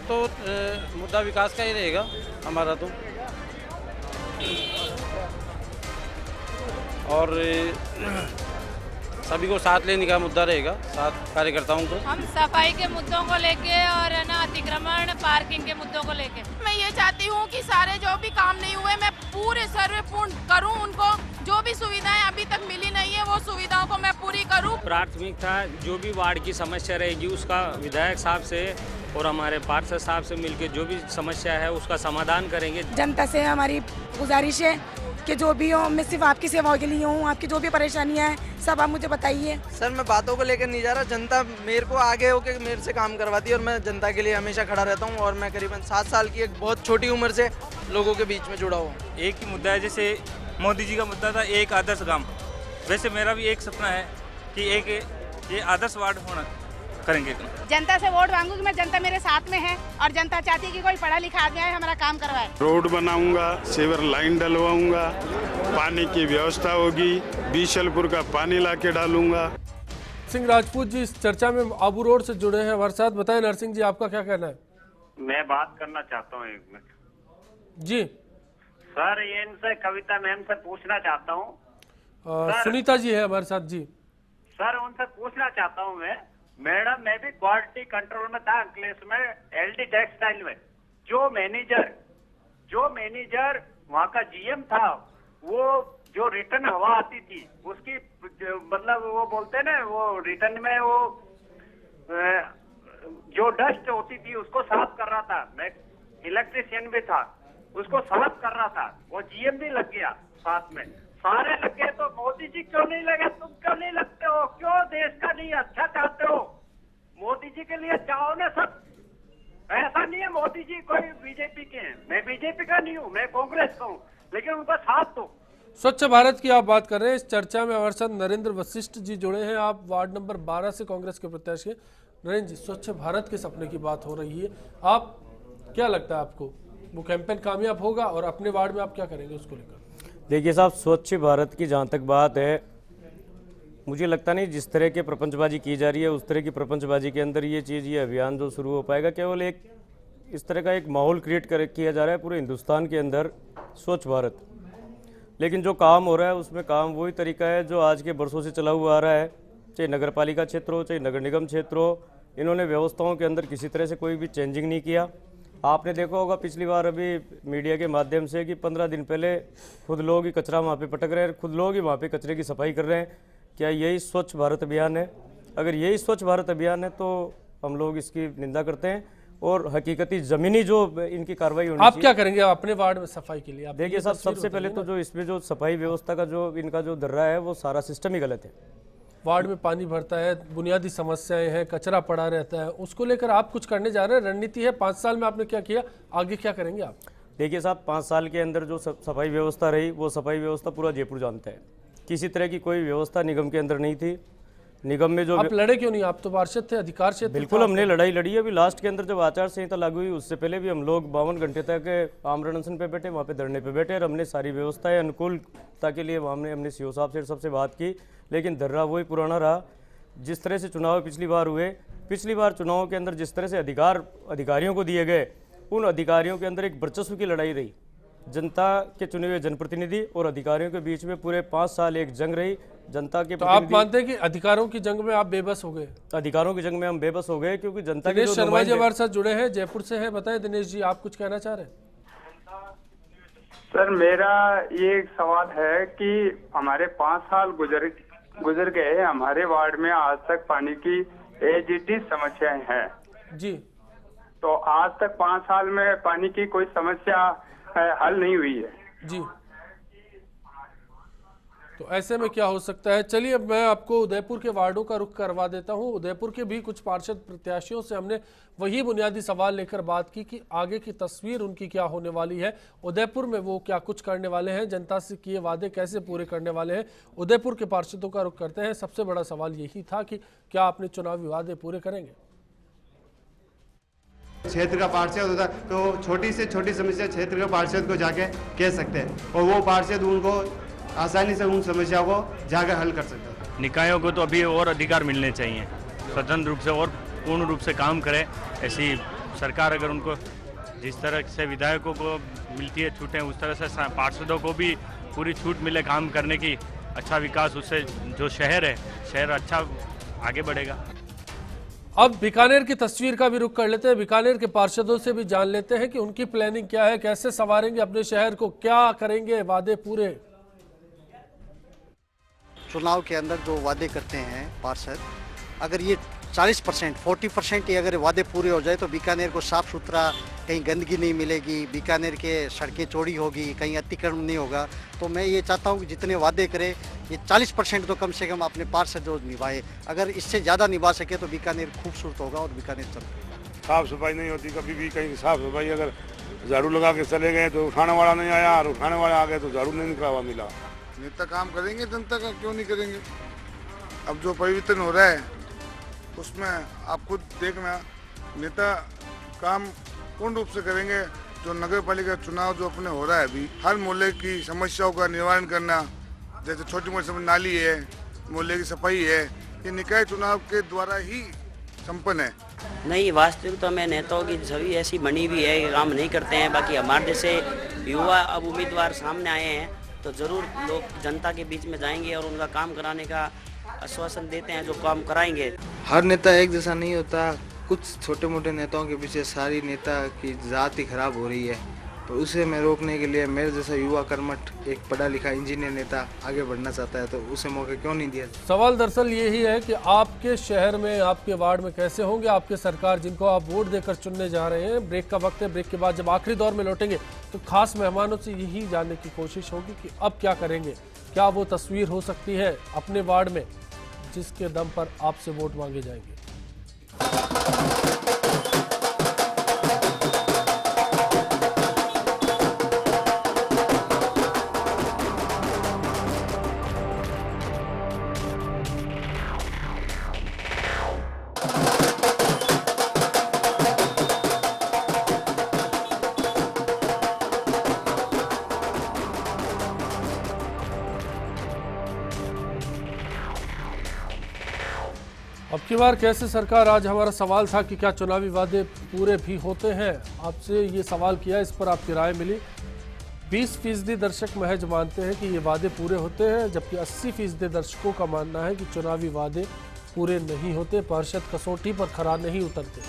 तो मुद्दा विकास का ही रहेगा हमारा तो। और सभी को साथ लेने का मुद्दा रहेगा, साथ कार्यकर्ताओं को। हम सफाई के मुद्दों को लेके और है ना अतिक्रमण पार्किंग के मुद्दों को लेके मैं ये चाहती हूँ कि सारे जो भी काम नहीं हुए मैं पूरे सर्वपूर्ण करूँ, उनको जो भी सुविधाएं अभी तक मिली नहीं है वो सुविधाओं को मैं पूरी करूँ। प्राथमिकता जो भी वार्ड की समस्या रहेगी उसका विधायक साहब से और हमारे पार्षद साहब से मिलकर जो भी समस्या है उसका समाधान करेंगे। जनता से हमारी गुजारिश है कि जो भी हो, मैं सिर्फ आपकी सेवाओं के लिए हूँ, आपकी जो भी परेशानियाँ हैं सब आप मुझे बताइए। सर मैं बातों को लेकर नहीं जा रहा, जनता मेरे को आगे होकर मेरे से काम करवाती है और मैं जनता के लिए हमेशा खड़ा रहता हूँ। और मैं करीबन 7 साल की एक बहुत छोटी उम्र से लोगों के बीच में जुड़ा हुआ हूँ। एक ही मुद्दा है, जैसे मोदी जी का मुद्दा था एक आदर्श गांव, वैसे मेरा भी एक सपना है कि एक ये आदर्श वार्ड होना करेंगे। जनता से वोट मांगूंगी मैं, जनता मेरे साथ में है और जनता चाहती है कि कोई पढ़ा लिखा आदमी आए हमारा काम करवाए। रोड बनाऊंगा, सीवर लाइन डलवाऊंगा, पानी की व्यवस्था होगी, बीशलपुर का पानी लाके डालूंगा। सिंह राजपूत जी इस चर्चा में आबू रोड से जुड़े हैं हमारे साथ। बताएं नरसिंह जी, आपका क्या कहना है? मैं बात करना चाहता हूँ 1 मिनट। जी सर ये इनसे कविता मैम से पूछना चाहता हूँ। सुनीता जी है हमारे साथ जी। सर उनसे पूछना चाहता हूँ मैडम मैं भी क्वालिटी कंट्रोल में था अंकलेश में, एलडी टेक्सटाइल में। जो मैनेजर वहाँ का जीएम था, वो जो रिटर्न हवा आती थी उसकी मतलब वो बोलते ना वो रिटर्न में वो जो डस्ट होती थी उसको साफ कर रहा था। मैं इलेक्ट्रिशियन भी था, उसको साफ कर रहा था। वो जीएम भी लग गया साथ में, सारे लग गए। तो मोदी जी क्यों नहीं लगे? तुम क्यों नहीं लगते हो? क्यों देश का नहीं अच्छा चाहते हो? मोदी जी के लिए चाहो ना सब। ऐसा नहीं है मोदी जी कोई बीजेपी के हैं, मैं बीजेपी का नहीं हूँ, मैं कांग्रेस का हूँ, लेकिन उनका साथ दो। स्वच्छ भारत की आप बात कर रहे हैं। इस चर्चा में हमारे साथ नरेंद्र वशिष्ठ जी जुड़े हैं। आप वार्ड नंबर 12 से कांग्रेस के प्रत्याशी हैं। नरेंद्र जी, स्वच्छ भारत के सपने की बात हो रही है, आप क्या लगता है आपको वो कैंपेन कामयाब होगा और अपने वार्ड में आप क्या करेंगे उसको लेकर? देखिए साहब, स्वच्छ भारत की जहाँ तक बात है, मुझे लगता नहीं जिस तरह के प्रपंचबाजी की जा रही है उस तरह की प्रपंचबाजी के अंदर ये अभियान जो शुरू हो पाएगा। केवल एक इस तरह का एक माहौल क्रिएट किया जा रहा है पूरे हिंदुस्तान के अंदर स्वच्छ भारत, लेकिन जो काम हो रहा है उसमें काम वही तरीका है जो आज के बरसों से चला हुआ आ रहा है। चाहे नगर पालिका क्षेत्र हो, चाहे नगर निगम क्षेत्र हो, इन्होंने व्यवस्थाओं के अंदर किसी तरह से कोई भी चेंजिंग नहीं किया। आपने देखा होगा पिछली बार अभी मीडिया के माध्यम से कि 15 दिन पहले खुद लोग ही कचरा वहाँ पे पटक रहे हैं, खुद लोग ही वहाँ पे कचरे की सफाई कर रहे हैं। क्या यही स्वच्छ भारत अभियान है? अगर यही स्वच्छ भारत अभियान है तो हम लोग इसकी निंदा करते हैं और हकीकती ज़मीनी जो इनकी कार्रवाई होनी आप क्या करेंगे अपने वार्ड में सफाई के लिए? देखिए साहब, सबसे पहले तो जो इसमें जो सफाई व्यवस्था का जो इनका जो दर्रा है वो सारा सिस्टम ही गलत है। वार्ड में पानी भरता है, बुनियादी समस्याएं हैं, कचरा पड़ा रहता है, उसको लेकर आप कुछ करने जा रहे हैं? रणनीति है 5 साल में आपने क्या किया, आगे क्या करेंगे आप? देखिए साहब, 5 साल के अंदर जो सफाई व्यवस्था रही वो सफाई व्यवस्था पूरा जयपुर जानता है। किसी तरह की कोई व्यवस्था निगम के अंदर नहीं थी। निगम में जो आप लड़े क्यों नहीं? आप तो पार्षद थे, अधिकार क्षेत्र। बिल्कुल हमने लड़ाई लड़ी है। अभी लास्ट के अंदर जब आचार संहिता लागू हुई उससे पहले भी हम लोग 52 घंटे तक आमरण अनशन पे बैठे, वहाँ पे धरने पे बैठे और हमने सारी व्यवस्थाएं अनुकूलता के लिए हमने सीओ साहब से सबसे बात की, लेकिन धर्रा वही पुराना रहा। जिस तरह से चुनाव पिछली बार हुए, पिछली बार चुनाव के अंदर जिस तरह से अधिकारियों को दिए गए, उन अधिकारियों के अंदर एक वर्चस्व की लड़ाई रही। जनता के चुने हुए जनप्रतिनिधि और अधिकारियों के बीच में पूरे 5 साल एक जंग रही। जनता के तो आप मानते हैं कि अधिकारों की जंग में आप बेबस हो गए? अधिकारों की जंग में हम बेबस हो गए क्योंकि जनता के दिनेश शर्मा जी हमारे साथ जुड़े हैं, जयपुर से हैं। बताएं दिनेश जी, आप कुछ कहना चाह रहे हैं? सर मेरा ये एक सवाल है कि हमारे 5 साल गुजर गए, हमारे वार्ड में आज तक पानी की एजिटी समस्याएं हैं जी। तो आज तक 5 साल में पानी की कोई समस्या हल नहीं हुई है जी। तो ऐसे में क्या हो सकता है? चलिए मैं आपको उदयपुर के वार्डों का रुख करवा देता हूं। उदयपुर के भी कुछ पार्षद प्रत्याशियों से हमने वही बुनियादी सवाल लेकर बात की कि आगे की तस्वीर उनकी क्या होने वाली है, उदयपुर में वो क्या कुछ करने वाले हैं, जनता से किए वादे कैसे पूरे करने वाले हैं। उदयपुर के पार्षदों का रुख करते हैं। सबसे बड़ा सवाल यही था कि क्या आपने चुनावी वादे पूरे करेंगे? क्षेत्र का पार्षद होता तो छोटी से छोटी समस्या क्षेत्र के पार्षद को जाके कह सकते हैं और वो पार्षद उनको आसानी से उन समस्याओं को जाकर हल कर सकते हैं। निकायों को तो अभी और अधिकार मिलने चाहिए, स्वतंत्र रूप से और पूर्ण रूप से काम करें, ऐसी सरकार अगर उनको जिस तरह से विधायकों को मिलती है छूटें, उस तरह से पार्षदों को भी पूरी छूट मिले काम करने की, अच्छा विकास, उससे जो शहर है, शहर अच्छा आगे बढ़ेगा। अब बीकानेर की तस्वीर का भी रुख कर लेते हैं। बीकानेर के पार्षदों से भी जान लेते हैं कि उनकी प्लानिंग क्या है, कैसे संवारेंगे अपने शहर को, क्या करेंगे, वादे पूरे। चुनाव के अंदर जो वादे करते हैं पार्षद, अगर ये 40%, 40% ही अगर वादे पूरे हो जाए तो बीकानेर को साफ सुथरा, कहीं गंदगी नहीं मिलेगी, बीकानेर के सड़कें चौड़ी होगी, कहीं अतिक्रमण नहीं होगा। तो मैं ये चाहता हूँ कि जितने वादे करे ये 40% तो कम से कम अपने पार्षद जो निभाए। अगर इससे ज़्यादा निभा सके तो बीकानेर खूबसूरत होगा और बीकानेर चमकेगा। साफ सफाई नहीं होती कभी भी, कहीं साफ सफाई अगर झाड़ू लगा के चले गए तो उठाने वाला नहीं आया, और उठाने वाला आ गए तो झाड़ू नहीं निकला हुआ मिला। नेता काम करेंगे जनता का, क्यों नहीं करेंगे। अब जो परिवर्तन हो रहा है उसमें आप खुद देखना, नेता काम पूर्ण रूप से करेंगे। जो नगर पालिका चुनाव जो अपने हो रहा है अभी, हर मोहल्ले की समस्याओं का निवारण करना, जैसे छोटी मोटी समस्या नाली है, मोहल्ले की सफाई है, ये निकाय चुनाव के द्वारा ही संपन्न है। नहीं, वास्तविकता में नेताओं की छवि ऐसी बनी हुई है, काम नहीं करते हैं। बाकी हमारे जैसे युवा अब उम्मीदवार सामने आए हैं तो जरूर लोग जनता के बीच में जाएंगे और उनका काम कराने का आश्वासन देते हैं, जो काम कराएंगे। हर नेता एक जैसा नहीं होता, कुछ छोटे मोटे नेताओं के पीछे सारी नेता की जात ही खराब हो रही है। तो उसे मैं रोकने के लिए मेरे जैसा युवा कर्मठ एक पढ़ा लिखा इंजीनियर नेता आगे बढ़ना चाहता है, तो उसे मौका क्यों नहीं दिया। सवाल दरअसल यही है कि आपके शहर में, आपके वार्ड में कैसे होंगे आपके सरकार जिनको आप वोट देकर चुनने जा रहे हैं। ब्रेक का वक्त है, ब्रेक के बाद जब आखिरी दौर में लौटेंगे तो खास मेहमानों से यही जानने की कोशिश होगी कि अब क्या करेंगे, क्या वो तस्वीर हो सकती है अपने वार्ड में जिसके दम पर आपसे वोट मांगे जाएंगे। अब की बार कैसे सरकार, आज हमारा सवाल था कि क्या चुनावी वादे पूरे भी होते हैं। आपसे ये सवाल किया, इस पर आपकी राय मिली। 20% दर्शक महज मानते हैं कि ये वादे पूरे होते हैं, जबकि 80% दर्शकों का मानना है कि चुनावी वादे पूरे नहीं होते, पार्षद कसौटी पर खरा नहीं उतरते।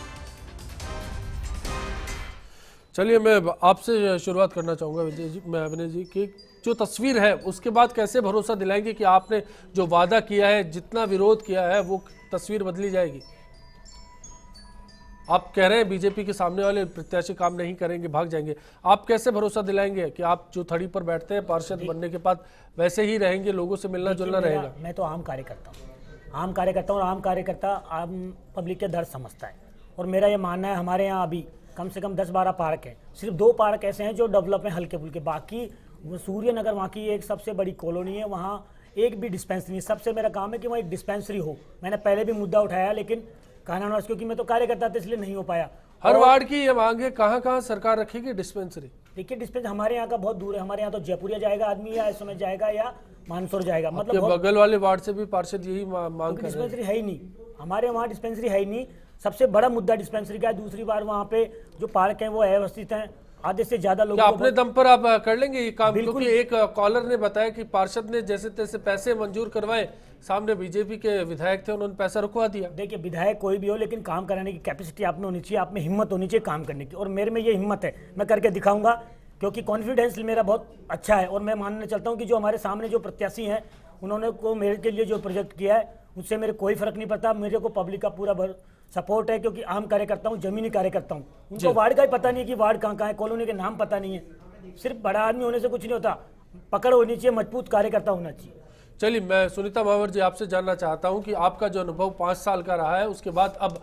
चलिए, मैं आपसे शुरुआत करना चाहूँगा विजय जी, मैं अभिनय जी, की जो तस्वीर है उसके बाद कैसे भरोसा दिलाएंगे कि आपने जो वादा किया है, जितना विरोध किया है, वो तस्वीर बदली जाएगी। आप कह रहे हैं बीजेपी के सामने वाले प्रत्याशी काम नहीं करेंगे, भाग जाएंगे। आप कैसे भरोसा दिलाएंगे कि आप जो थड़ी पर बैठते हैं पार्षद बनने के बाद वैसे ही रहेंगे, लोगों से मिलना जुलना रहेगा? मैं तो आम कार्यकर्ता हूँ, आम कार्यकर्ता, और आम कार्यकर्ता आम पब्लिक के दर्द समझता है। और मेरा ये मानना है, हमारे यहाँ अभी कम से कम 10-12 पार्क हैं, सिर्फ 2 पार्क ऐसे हैं जो डेवलप हैं हल्के फुल्के, बाकी वो सूर्य नगर वहाँ की एक सबसे बड़ी कॉलोनी है, वहाँ एक भी डिस्पेंसरी नहीं। सबसे मेरा काम है कि वहाँ एक डिस्पेंसरी हो। मैंने पहले भी मुद्दा उठाया, लेकिन कानूनवर्ष, क्योंकि मैं तो कार्यकर्ता था इसलिए नहीं हो पाया। हर वार्ड की ये मांग है, कहाँ सरकार रखेगी डिस्पेंसरी? देखिए, डिस्पेंसरी हमारे यहाँ का बहुत दूर है, हमारे यहाँ तो जयपुरिया जाएगा आदमी, या इसमें जाएगा या मानसौर जाएगा। मतलब बगल वाले वार्ड से भी पार्षद यही मांग कर रहे हैं। डिस्पेंसरी है ही नहीं, हमारे वहाँ डिस्पेंसरी है ही नहीं। सबसे बड़ा मुद्दा डिस्पेंसरी का है। दूसरी बार वहाँ पे जो पार्क हैं वो अव्यवस्थित हैं, आधे से ज्यादा लोग। अपने दम पर आप कर लेंगे ये काम? क्योंकि एक कॉलर ने बताया कि पार्षद ने जैसे तैसे पैसे मंजूर करवाए, सामने बीजेपी के विधायक थे, उन्होंने पैसा रुकवा दिया। देखिए, विधायक कोई भी हो, लेकिन काम कराने की कैपेसिटी आप में होनी चाहिए, आप में हिम्मत होनी चाहिए काम करने की, और मेरे में ये हिम्मत है, मैं करके दिखाऊंगा, क्योंकि कॉन्फिडेंस मेरा बहुत अच्छा है। और मैं मानना चाहता हूँ कि जो हमारे सामने जो प्रत्याशी हैं, उन्होंने को मेरे के लिए जो प्रोजेक्ट किया है उससे मेरे कोई फर्क नहीं पड़ता। मेरे को पब्लिक का पूरा सपोर्ट है, क्योंकि आम कार्यकर्ता हूँ, जमीनी कार्यकर्ता हूँ। उनको वार्ड का ही पता नहीं कि वार्ड कहाँ है, कॉलोनी के नाम पता नहीं है। सिर्फ बड़ा आदमी होने से कुछ नहीं होता, पकड़ होनी चाहिए, मजबूत कार्यकर्ता होना चाहिए। चलिए, मैं सुनीता महावर जी आपसे जानना चाहता हूं कि आपका जो अनुभव 5 साल का रहा है, उसके बाद अब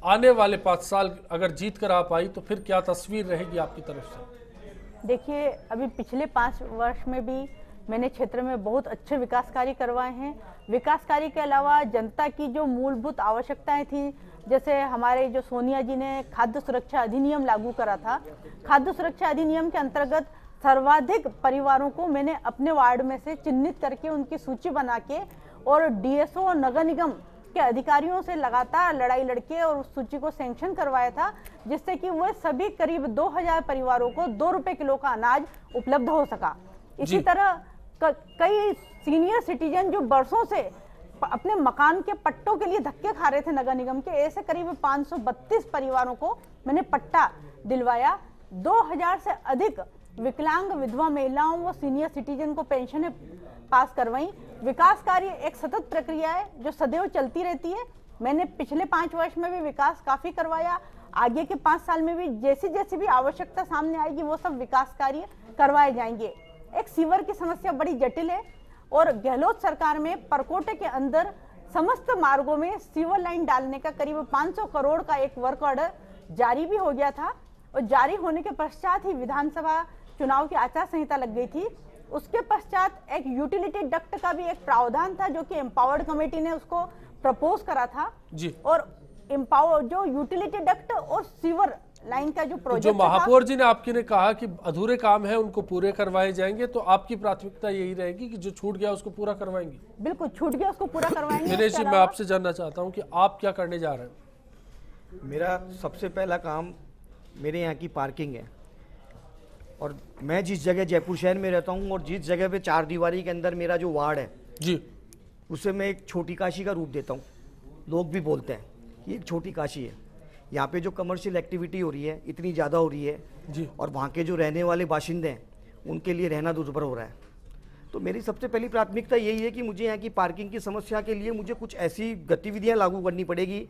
आने वाले 5 साल अगर जीत कर आप आई तो फिर क्या तस्वीर रहेगी आपकी तरफ से? देखिए, अभी पिछले 5 वर्ष में भी मैंने क्षेत्र में बहुत अच्छे विकास कार्य करवाए हैं। विकास कार्य के अलावा जनता की जो मूलभूत आवश्यकताएं थी, जैसे हमारे जो सोनिया जी ने खाद्य सुरक्षा अधिनियम लागू करा था, खाद्य सुरक्षा अधिनियम के अंतर्गत सर्वाधिक परिवारों को मैंने अपने वार्ड में से चिन्हित करके उनकी सूची बना के और डीएसओ और नगर निगम के अधिकारियों से लगातार लड़ाई लड़के और उस सूची को सैंक्शन करवाया था, जिससे कि वह सभी करीब 2000 परिवारों को 2 रुपए किलो का अनाज उपलब्ध हो सका। इसी तरह कई सीनियर सिटीजन जो बरसों से अपने मकान के पट्टों के लिए धक्के खा रहे थे नगर निगम के, ऐसे करीब 532 परिवारों को मैंने पट्टा दिलवाया। 2000 से अधिक विकलांग विधवा महिलाओं व सीनियर सिटीजन को पेंशनें पास करवाई। विकास कार्य एक सतत प्रक्रिया है जो सदैव चलती रहती है। मैंने पिछले 5 वर्ष में भी विकास काफी करवाया, आगे के 5 साल में भी जैसी जैसी भी आवश्यकता सामने आएगी वो सब विकास कार्य करवाए जाएंगे। एक सीवर की समस्या बड़ी जटिल है और गहलोत सरकार में परकोटे के अंदर समस्त मार्गों में सीवर लाइन डालने का करीब 500 करोड़ का एक वर्क ऑर्डर जारी भी हो गया था और जारी होने के पश्चात ही विधानसभा चुनाव की आचार संहिता लग गई थी। उसके पश्चात एक यूटिलिटी डक्ट का भी एक प्रावधान था जो कि एम्पावर्ड कमेटी ने उसको प्रपोज करा था जी। और एम्पावर जो यूटिलिटी डक्ट और सीवर लाइन का जो प्रोजेक्ट जो महापौर जी ने आपके ने कहा कि अधूरे काम है उनको पूरे करवाए जाएंगे, तो आपकी प्राथमिकता यही रहेगी कि जो छूट गया उसको पूरा करवाएंगे? बिल्कुल, छूट गया उसको पूरा करवाएंगे। दिनेश जी, मैं आपसे जानना चाहता हूं कि आप क्या करने जा रहे हैं? मेरा सबसे पहला काम मेरे यहाँ की पार्किंग है और मैं जिस जगह जयपुर शहर में रहता हूँ और जिस जगह पे 4 दीवारी के अंदर मेरा जो वार्ड है जी, उसे मैं एक छोटी काशी का रूप देता हूँ। लोग भी बोलते हैं कि एक छोटी काशी है। यहाँ पे जो कमर्शियल एक्टिविटी हो रही है इतनी ज़्यादा हो रही है जी, और वहाँ के जो रहने वाले बाशिंदे हैं उनके लिए रहना दुर्भर हो रहा है। तो मेरी सबसे पहली प्राथमिकता यही है कि मुझे यहाँ की पार्किंग की समस्या के लिए मुझे कुछ ऐसी गतिविधियाँ लागू करनी पड़ेगी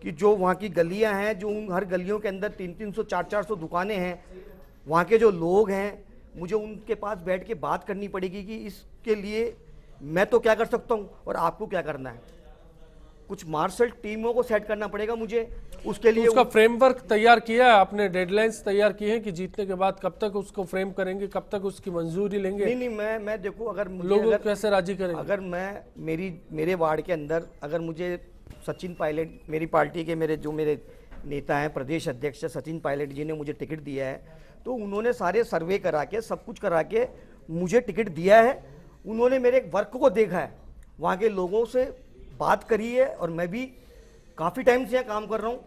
कि जो वहाँ की गलियाँ हैं, जो हर गलियों के अंदर 300-300 400-400 दुकानें हैं, वहाँ के जो लोग हैं, मुझे उनके पास बैठ के बात करनी पड़ेगी कि इसके लिए मैं तो क्या कर सकता हूँ और आपको क्या करना है। कुछ मार्शल टीमों को सेट करना पड़ेगा मुझे उसके लिए। तो उसका फ्रेमवर्क तैयार किया है आपने? डेडलाइंस तैयार की है कि जीतने के बाद कब तक उसको फ्रेम करेंगे, कब तक उसकी मंजूरी लेंगे? नहीं, मैं देखो, अगर लोगों कैसे राजी करेंगे? अगर मैं मेरे वार्ड के अंदर अगर मुझे सचिन पायलट, मेरी पार्टी के मेरे नेता हैं, प्रदेश अध्यक्ष सचिन पायलट जी ने मुझे टिकट दिया है, तो उन्होंने सारे सर्वे करा के सब कुछ करा के मुझे टिकट दिया है। उन्होंने मेरे वर्क को देखा है, वहाँ के लोगों से बात करी है और मैं भी काफ़ी टाइम से यहाँ काम कर रहा हूँ।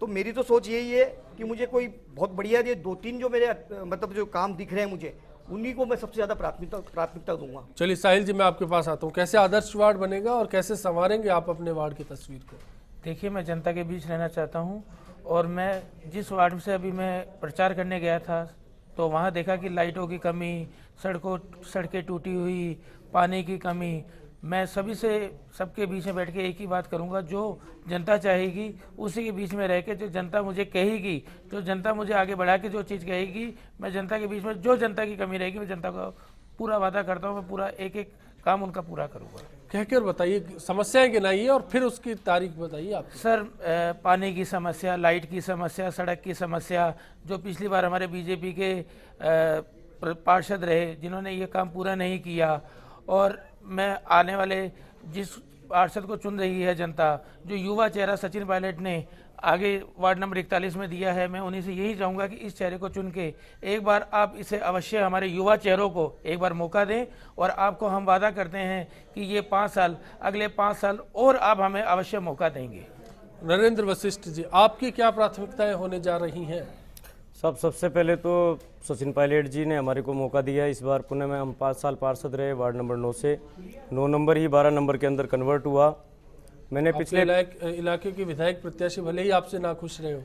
तो मेरी तो सोच यही है कि मुझे कोई बहुत बढ़िया ये 2-3 जो मेरे मतलब जो काम दिख रहे हैं मुझे, उन्हीं को मैं सबसे ज़्यादा प्राथमिकता दूंगा। चलिए साहिल जी, मैं आपके पास आता हूँ। कैसे आदर्श वार्ड बनेगा और कैसे संवारेंगे आप अपने वार्ड की तस्वीर को? देखिए, मैं जनता के बीच रहना चाहता हूँ और मैं जिस वार्ड से अभी मैं प्रचार करने गया था तो वहाँ देखा कि लाइटों की कमी, सड़कें टूटी हुई, पानी की कमी। मैं सबके बीच में बैठ के एक ही बात करूंगा, जो जनता चाहेगी उसी के बीच में रह के, जो जनता मुझे कहेगी, जो जनता मुझे आगे बढ़ा के जो चीज़ कहेगी, मैं जनता के बीच में जो जनता की कमी रहेगी मैं जनता को पूरा वादा करता हूँ, मैं पूरा एक एक काम उनका पूरा करूँगा। कहकर बताइए, समस्याएं गिनाइए और फिर उसकी तारीख बताइए आप। सर, पानी की समस्या, लाइट की समस्या, सड़क की समस्या, जो पिछली बार हमारे बीजेपी के पार्षद रहे जिन्होंने ये काम पूरा नहीं किया, और मैं आने वाले जिस पार्षद को चुन रही है जनता, जो युवा चेहरा सचिन पायलट ने आगे वार्ड नंबर 41 में दिया है, मैं उन्हीं से यही चाहूँगा कि इस चेहरे को चुन के एक बार आप इसे अवश्य हमारे युवा चेहरों को एक बार मौका दें। और आपको हम वादा करते हैं कि ये 5 साल, अगले 5 साल और आप हमें अवश्य मौका देंगे। नरेंद्र वशिष्ठ जी, आपकी क्या प्राथमिकताएं होने जा रही हैं? सबसे पहले तो सचिन पायलट जी ने हमारे को मौका दिया। इस बार पुणे में हम 5 साल पार्षद रहे, वार्ड नंबर 9 से 9 नंबर ही 12 नंबर के अंदर कन्वर्ट हुआ। मैंने पिछले इलाके के विधायक प्रत्याशी भले ही आपसे नाखुश रहे हो।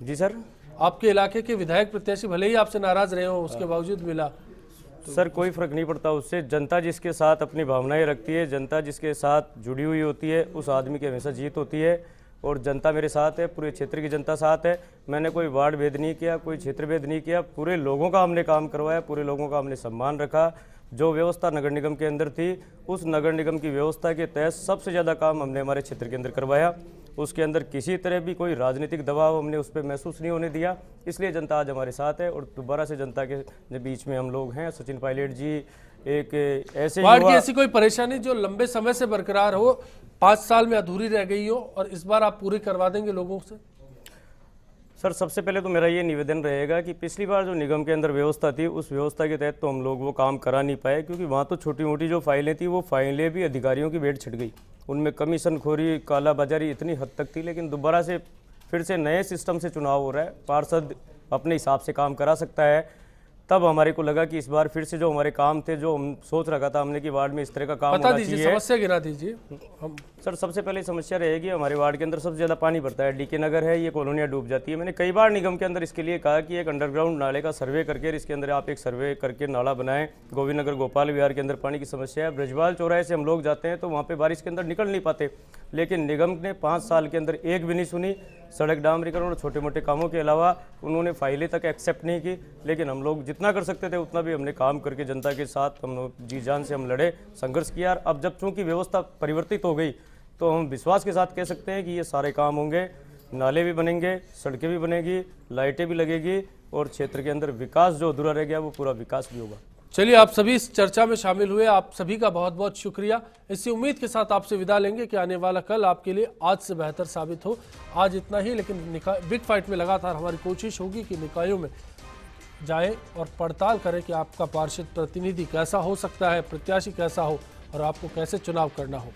जी सर, आपके इलाके के विधायक प्रत्याशी भले ही आपसे नाराज रहे हो, उसके बावजूद मिला। सर, कोई फर्क नहीं पड़ता उससे। जनता जिसके साथ अपनी भावनाएं रखती है, जनता जिसके साथ जुड़ी हुई होती है, उस आदमी की हमेशा जीत होती है। और जनता मेरे साथ है, पूरे क्षेत्र की जनता साथ है। मैंने कोई वार्ड भेद नहीं किया, कोई क्षेत्र भेद नहीं किया, पूरे लोगों का हमने काम करवाया, पूरे लोगों का हमने सम्मान रखा। जो व्यवस्था नगर निगम के अंदर थी, उस नगर निगम की व्यवस्था के तहत सबसे ज़्यादा काम हमने हमारे क्षेत्र के अंदर करवाया। उसके अंदर किसी तरह भी कोई राजनीतिक दबाव हमने उस पर महसूस नहीं होने दिया। इसलिए जनता आज हमारे साथ है और दोबारा से जनता के बीच में हम लोग हैं। सचिन पायलट जी एक ऐसे वार्ड की ऐसी कोई परेशानी जो लंबे समय से बरकरार हो, 5 साल में अधूरी रह गई हो और इस बार आप पूरी करवा देंगे लोगों से? सर, सबसे पहले तो मेरा ये निवेदन रहेगा कि पिछली बार जो निगम के अंदर व्यवस्था थी, उस व्यवस्था के तहत तो हम लोग वो काम करा नहीं पाए, क्योंकि वहाँ तो छोटी मोटी जो फाइलें थी, वो फाइलें भी अधिकारियों की भेंट छिड़ गई। उनमें कमीशनखोरी, कालाबाजारी इतनी हद तक थी, लेकिन दोबारा से फिर से नए सिस्टम से चुनाव हो रहा है, पार्षद अपने हिसाब से काम करा सकता है। तब हमारे को लगा कि इस बार फिर से जो हमारे काम थे, जो हम सोच रखा था हमने कि वार्ड में इस तरह का काम बता होना दीजिए, चाहिए। समस्या गिना दीजिए। सर सबसे पहले समस्या रहेगी, हमारे वार्ड के अंदर सबसे ज़्यादा पानी भरता है, डीके नगर है, ये कॉलोनियाँ डूब जाती है। मैंने कई बार निगम के अंदर इसके लिए कहा कि एक अंडरग्राउंड नाले का सर्वे करके इसके अंदर आप एक सर्वे करके नाला बनाएं। गोविंद नगर गोपाल विहार के अंदर पानी की समस्या है, ब्रजवाल चौराहे से हम लोग जाते हैं तो वहाँ पर बारिश के अंदर निकल नहीं पाते, लेकिन निगम ने 5 साल के अंदर एक भी नहीं सुनी। सड़क डामरीकरण और छोटे मोटे कामों के अलावा उन्होंने फाइलें तक एक्सेप्ट नहीं की, लेकिन हम लोग जितना कर सकते थे उतना भी हमने काम करके जनता के साथ हम लोग जी जान से हम लड़े, संघर्ष किया। अब जब चूंकि व्यवस्था परिवर्तित हो गई तो हम विश्वास के साथ कह सकते हैं कि ये सारे काम होंगे, नाले भी बनेंगे, सड़कें भी बनेगी, लाइटें भी लगेगी और क्षेत्र के अंदर विकास जो अधूरा रह गया वो पूरा विकास भी होगा। चलिए, आप सभी इस चर्चा में शामिल हुए, आप सभी का बहुत बहुत शुक्रिया। इसी उम्मीद के साथ आपसे विदा लेंगे कि आने वाला कल आपके लिए आज से बेहतर साबित हो। आज इतना ही, लेकिन बिग फाइट में लगातार हमारी कोशिश होगी कि निकायों में जाएं और पड़ताल करें कि आपका पार्षद प्रतिनिधि कैसा हो सकता है, प्रत्याशी कैसा हो और आपको कैसे चुनाव करना हो।